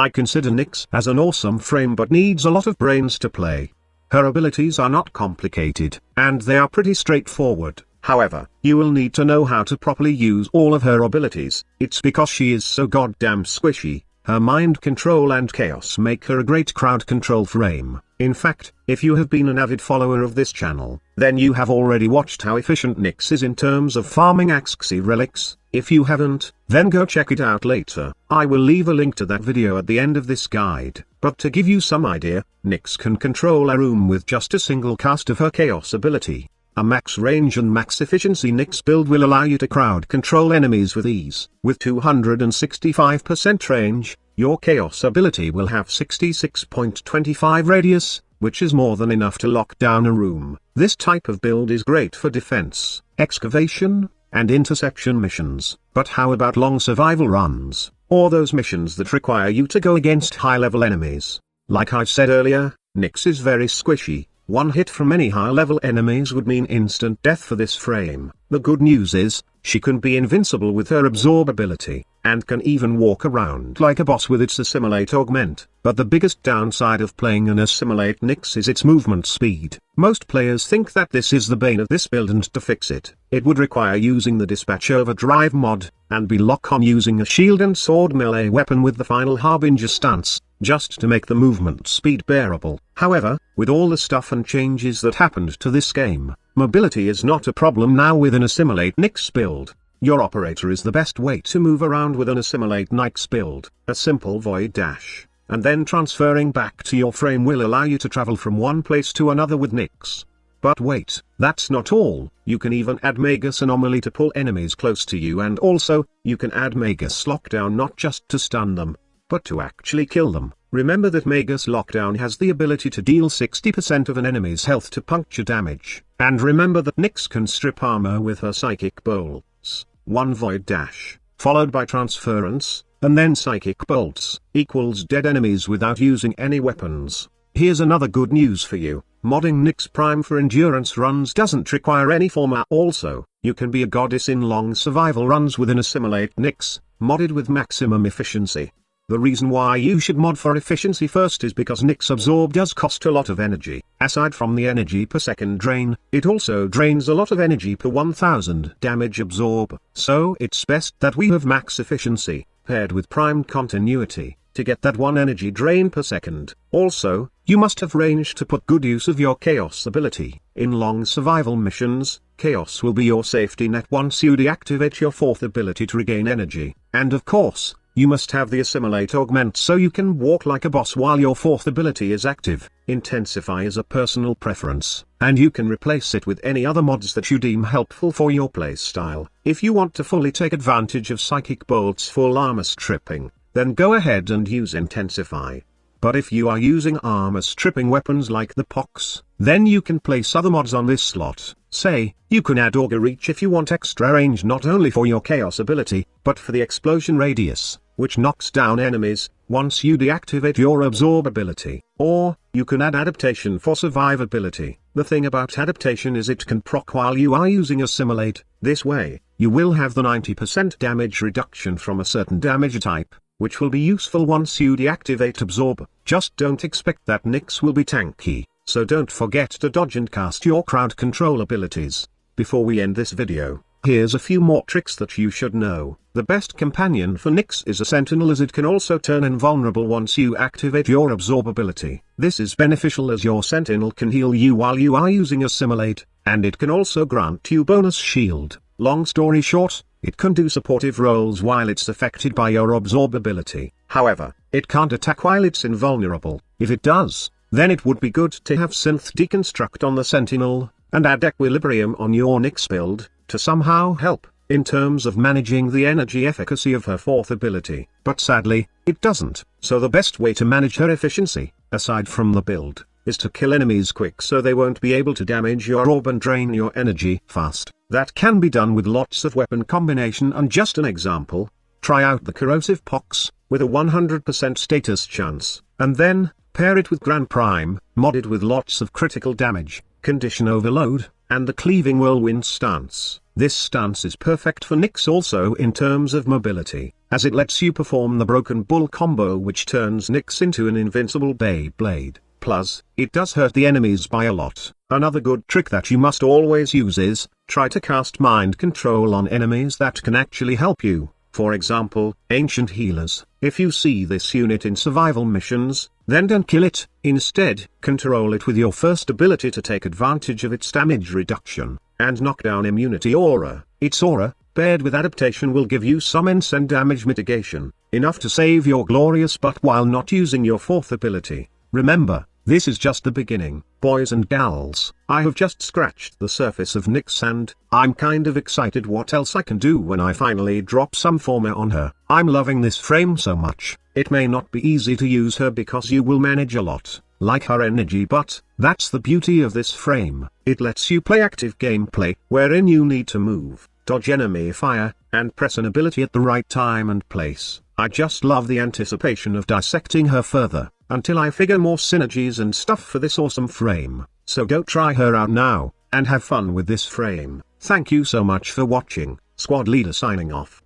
I consider NYX as an awesome frame but needs a lot of brains to play. Her abilities are not complicated, and they are pretty straightforward. However, you will need to know how to properly use all of her abilities. It's because she is so goddamn squishy. Her mind control and chaos make her a great crowd control frame. In fact, if you have been an avid follower of this channel, then you have already watched how efficient NYX is in terms of farming Axxi relics. If you haven't, then go check it out later. I will leave a link to that video at the end of this guide. But to give you some idea, NYX can control a room with just a single cast of her chaos ability. A max range and max efficiency NYX build will allow you to crowd control enemies with ease. With 265% range, your chaos ability will have 66.25 radius, which is more than enough to lock down a room. This type of build is great for defense, excavation, and interception missions. But how about long survival runs, or those missions that require you to go against high-level enemies? Like I said earlier, NYX is very squishy. One hit from any high-level enemies would mean instant death for this frame. The good news is, she can be invincible with her absorb ability, and can even walk around like a boss with its assimilate augment. But the biggest downside of playing an assimilate NYX is its movement speed. Most players think that this is the bane of this build, and to fix it, it would require using the dispatch overdrive mod, and be lock-on using a shield and sword melee weapon with the final harbinger stance, just to make the movement speed bearable. However, with all the stuff and changes that happened to this game, mobility is not a problem now with an assimilate NYX build. Your operator is the best way to move around with an assimilate NYX build. A simple void dash, and then transferring back to your frame will allow you to travel from one place to another with NYX. But wait, that's not all. You can even add Magus Anomaly to pull enemies close to you, and also, you can add Magus Lockdown not just to stun them, but to actually kill them. Remember that Magus Lockdown has the ability to deal 60% of an enemy's health to puncture damage. And remember that NYX can strip armor with her Psychic Bolts. One void dash, followed by transference, and then Psychic Bolts, equals dead enemies without using any weapons. Here's another good news for you. Modding NYX Prime for endurance runs doesn't require any FORMA. Also, you can be a goddess in long survival runs with an assimilate NYX, modded with maximum efficiency. The reason why you should mod for efficiency first is because NYX Absorb does cost a lot of energy. Aside from the energy per second drain, it also drains a lot of energy per 1000 damage absorb. So it's best that we have max efficiency, paired with primed continuity, to get that 1 energy drain per second. Also, you must have range to put good use of your chaos ability. In long survival missions, chaos will be your safety net once you deactivate your 4th ability to regain energy. And of course, you must have the assimilate augment so you can walk like a boss while your 4th ability is active. Intensify is a personal preference, and you can replace it with any other mods that you deem helpful for your playstyle. If you want to fully take advantage of Psychic Bolt's full armor stripping, then go ahead and use Intensify. But if you are using armor stripping weapons like the Pox, then you can place other mods on this slot. Say, you can add Augur Reach if you want extra range not only for your chaos ability, but for the explosion radius, which knocks down enemies, once you deactivate your absorb ability. Or, you can add adaptation for survivability. The thing about adaptation is it can proc while you are using assimilate. This way, you will have the 90% damage reduction from a certain damage type, which will be useful once you deactivate absorb. Just don't expect that NYX will be tanky, so don't forget to dodge and cast your crowd control abilities. Before we end this video, here's a few more tricks that you should know. The best companion for NYX is a sentinel, as it can also turn invulnerable once you activate your absorb ability. This is beneficial as your sentinel can heal you while you are using assimilate, and it can also grant you bonus shield. Long story short, it can do supportive roles while it's affected by your absorb ability. However, it can't attack while it's invulnerable. If it does, then it would be good to have synth deconstruct on the sentinel, and add equilibrium on your NYX build, to somehow help, in terms of managing the energy efficacy of her 4th ability. But sadly, it doesn't. So the best way to manage her efficiency, aside from the build, is to kill enemies quick so they won't be able to damage your orb and drain your energy fast. That can be done with lots of weapon combination, and just an example, try out the corrosive Pox, with a 100% status chance, and then, pair it with Grand Prime, modded with lots of critical damage, condition overload, and the cleaving whirlwind stance. This stance is perfect for NYX also in terms of mobility, as it lets you perform the broken bull combo which turns NYX into an invincible Beyblade. Plus, it does hurt the enemies by a lot. Another good trick that you must always use is, try to cast mind control on enemies that can actually help you. For example, ancient healers. If you see this unit in survival missions, then don't kill it. Instead, control it with your first ability to take advantage of its damage reduction, and knockdown immunity aura. Its aura, paired with adaptation, will give you some insane damage mitigation, enough to save your glorious butt while not using your fourth ability. Remember, this is just the beginning, boys and gals. I have just scratched the surface of NYX and I'm kind of excited what else I can do when I finally drop some FORMA on her. I'm loving this frame so much. It may not be easy to use her because you will manage a lot, like her energy, but that's the beauty of this frame. It lets you play active gameplay, wherein you need to move, dodge enemy fire, and press an ability at the right time and place. I just love the anticipation of dissecting her further, until I figure more synergies and stuff for this awesome frame. So go try her out now, and have fun with this frame. Thank you so much for watching. Squad Leader signing off.